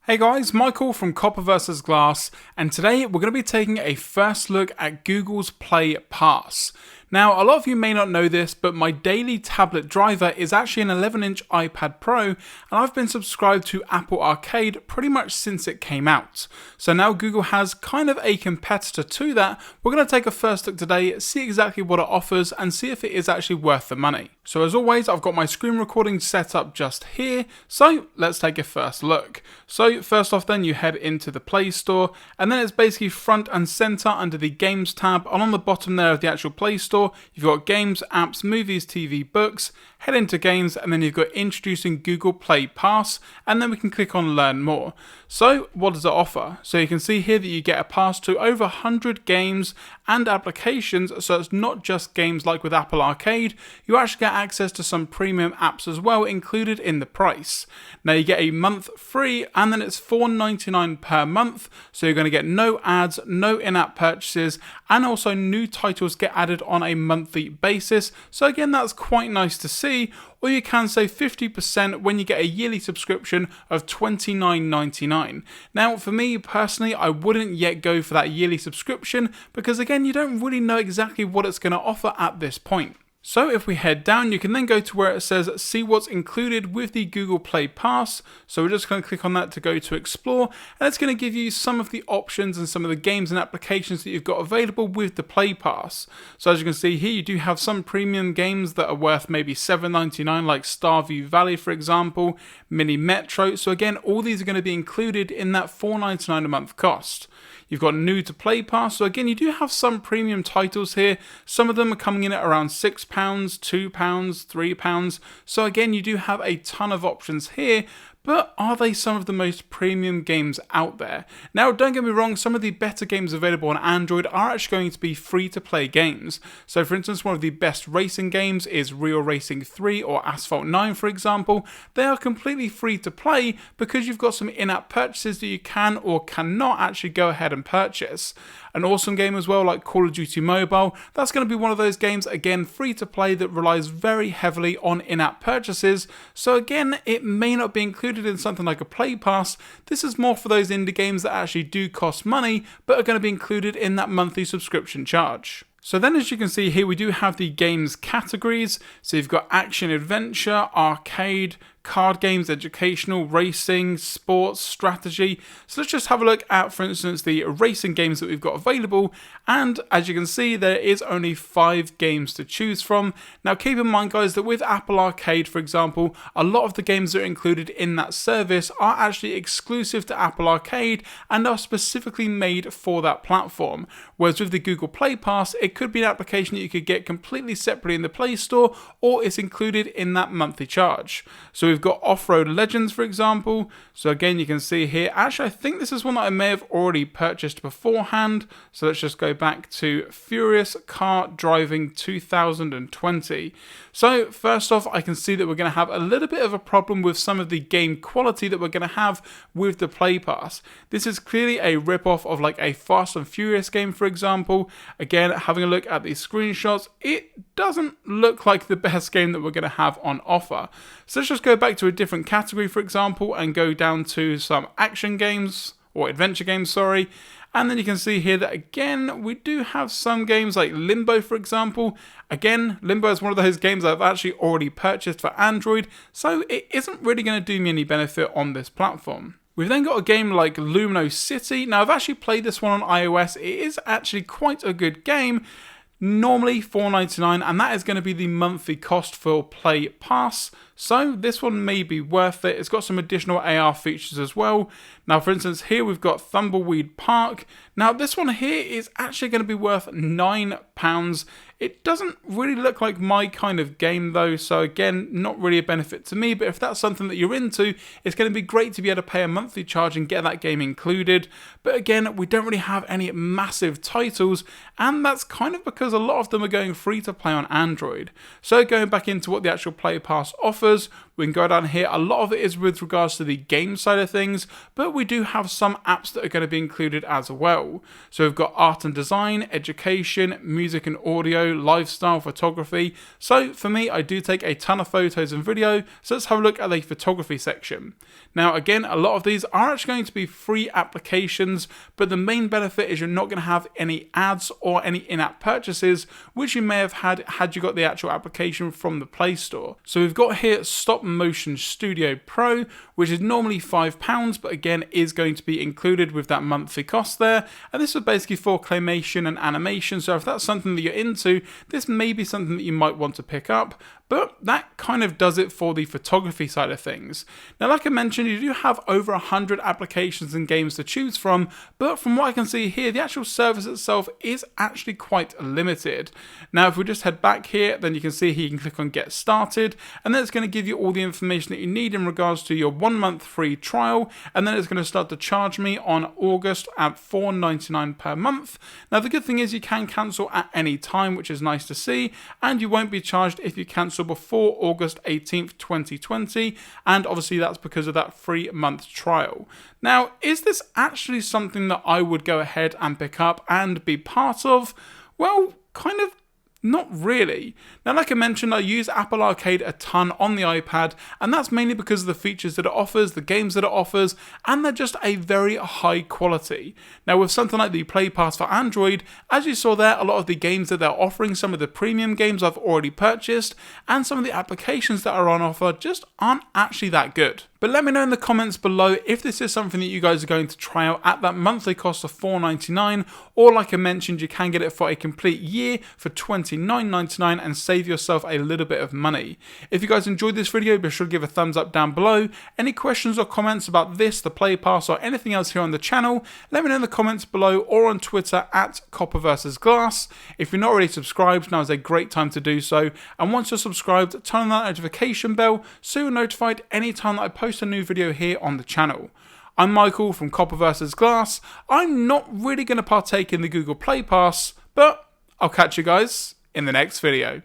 Hey guys, Michael from Copper vs. Glass, and today we're going to be taking a first look at Google's Play Pass. Now, a lot of you may not know this, but my daily tablet driver is actually an 11-inch iPad Pro, and I've been subscribed to Apple Arcade pretty much since it came out. So now Google has kind of a competitor to that. We're going to take a first look today, see exactly what it offers, and see if it is actually worth the money. So as always, I've got my screen recording set up just here, so let's take a first look. So first off then, you head into the Play Store, and then it's basically front and center under the Games tab, and on the bottom there of the actual Play Store, you've got Games, Apps, Movies, TV, Books, head into Games, and then you've got Introducing Google Play Pass, and then we can click on Learn More. So what does it offer? So you can see here that you get a pass to over 100 games and applications, so it's not just games like with Apple Arcade, you actually get access to some premium apps as well included in the price. Now you get a month free, and then it's $4.99 per month, so you're going to get no ads, no in-app purchases, and also new titles get added on a monthly basis, so again that's quite nice to see. Or you can save 50% when you get a yearly subscription of $29.99. Now, for me personally, I wouldn't yet go for that yearly subscription because, again, you don't really know exactly what it's going to offer at this point. So if we head down, you can then go to where it says see what's included with the Google Play Pass. So we're just going to click on that to go to explore, and it's going to give you some of the options and some of the games and applications that you've got available with the Play Pass. So as you can see here, you do have some premium games that are worth maybe $7.99, like Starview Valley, for example, Mini Metro. So again, all these are going to be included in that $4.99 a month cost. You've got new to Play Pass, so again, you do have some premium titles here. Some of them are coming in at around £6, £2, £3. So again, you do have a ton of options here. But are they some of the most premium games out there? Now, don't get me wrong, some of the better games available on Android are actually going to be free-to-play games. So, for instance, one of the best racing games is Real Racing 3 or Asphalt 9, for example. They are completely free-to-play because you've got some in-app purchases that you can or cannot actually go ahead and purchase. An awesome game as well, like Call of Duty Mobile, that's going to be one of those games, again, free-to-play that relies very heavily on in-app purchases. So again, it may not be included in something like a Play Pass. This is more for those indie games that actually do cost money, but are going to be included in that monthly subscription charge. So then, as you can see here, we do have the games categories. So you've got action, adventure, arcade, card games, educational, racing, sports, strategy. So let's just have a look at, for instance, the racing games that we've got available. And as you can see, there is only 5 games to choose from. Now, keep in mind, guys, that with Apple Arcade, for example, a lot of the games that are included in that service are actually exclusive to Apple Arcade and are specifically made for that platform. Whereas with the Google Play Pass, it could be an application that you could get completely separately in the Play Store, or it's included in that monthly charge. So we've got Off-Road Legends, for example. So again, you can see here, actually I think this is one that I may have already purchased beforehand. So let's just go back to Furious Car Driving 2020. So first off, I can see that we're going to have a little bit of a problem with some of the game quality that we're going to have with the Play Pass. This is clearly a rip-off of like a Fast and Furious game, for example. Again, having a look at these screenshots, it doesn't look like the best game that we're going to have on offer. So let's just go back to a different category, for example, and go down to some action games, or adventure games, sorry. And then you can see here that, again, we do have some games like Limbo, for example. Again, Limbo is one of those games I've actually already purchased for Android, so it isn't really going to do me any benefit on this platform. We've then got a game like Lumino City. Now, I've actually played this one on iOS. It is actually quite a good game. Normally $4.99, and that is going to be the monthly cost for Play Pass. So this one may be worth it. It's got some additional AR features as well. Now, for instance, here we've got Thumbleweed Park. Now, this one here is actually going to be worth £9. It doesn't really look like my kind of game though, so again, not really a benefit to me, but if that's something that you're into, it's going to be great to be able to pay a monthly charge and get that game included. But again, we don't really have any massive titles, and that's kind of because a lot of them are going free to play on Android. So going back into what the actual Play Pass offers, we can go down here. A lot of it is with regards to the game side of things, but we do have some apps that are going to be included as well. So we've got art and design, education, music and audio, video, lifestyle, photography. So for me, I do take a ton of photos and video, so let's have a look at the photography section. Now again, a lot of these are actually going to be free applications, but the main benefit is you're not going to have any ads or any in-app purchases, which you may have had you got the actual application from the Play Store. So we've got here Stop Motion Studio Pro, which is normally £5, but again is going to be included with that monthly cost there. And this is basically for claymation and animation, so if that's something that you're into, this may be something that you might want to pick up. But that kind of does it for the photography side of things. Now, like I mentioned, you do have over 100 applications and games to choose from, but from what I can see here, the actual service itself is actually quite limited. Now, if we just head back here, then you can see here you can click on Get Started, and then it's going to give you all the information that you need in regards to your 1 month free trial, and then it's going to start to charge me on August at $4.99 per month. Now, the good thing is you can cancel at any time, which is nice to see, and you won't be charged if you cancel before August 18th, 2020, and obviously that's because of that 3 month trial. Now, is this actually something that I would go ahead and pick up and be part of? Well, kind of not really. Now, like I mentioned, I use Apple Arcade a ton on the iPad, and that's mainly because of the features that it offers, the games that it offers, and they're just a very high quality. Now, with something like the Play Pass for Android, as you saw there, a lot of the games that they're offering, some of the premium games I've already purchased, and some of the applications that are on offer just aren't actually that good. But let me know in the comments below if this is something that you guys are going to try out at that monthly cost of $4.99, or like I mentioned, you can get it for a complete year for $29.99 and save yourself a little bit of money. If you guys enjoyed this video, be sure to give a thumbs up down below. Any questions or comments about this, the Play Pass, or anything else here on the channel, let me know in the comments below or on Twitter at Copper vs Glass. If you're not already subscribed, now is a great time to do so. And once you're subscribed, turn on that notification bell so you're notified anytime that I post a new video here on the channel. I'm Michael from Copper vs Glass. I'm not really going to partake in the Google Play Pass, but I'll catch you guys in the next video.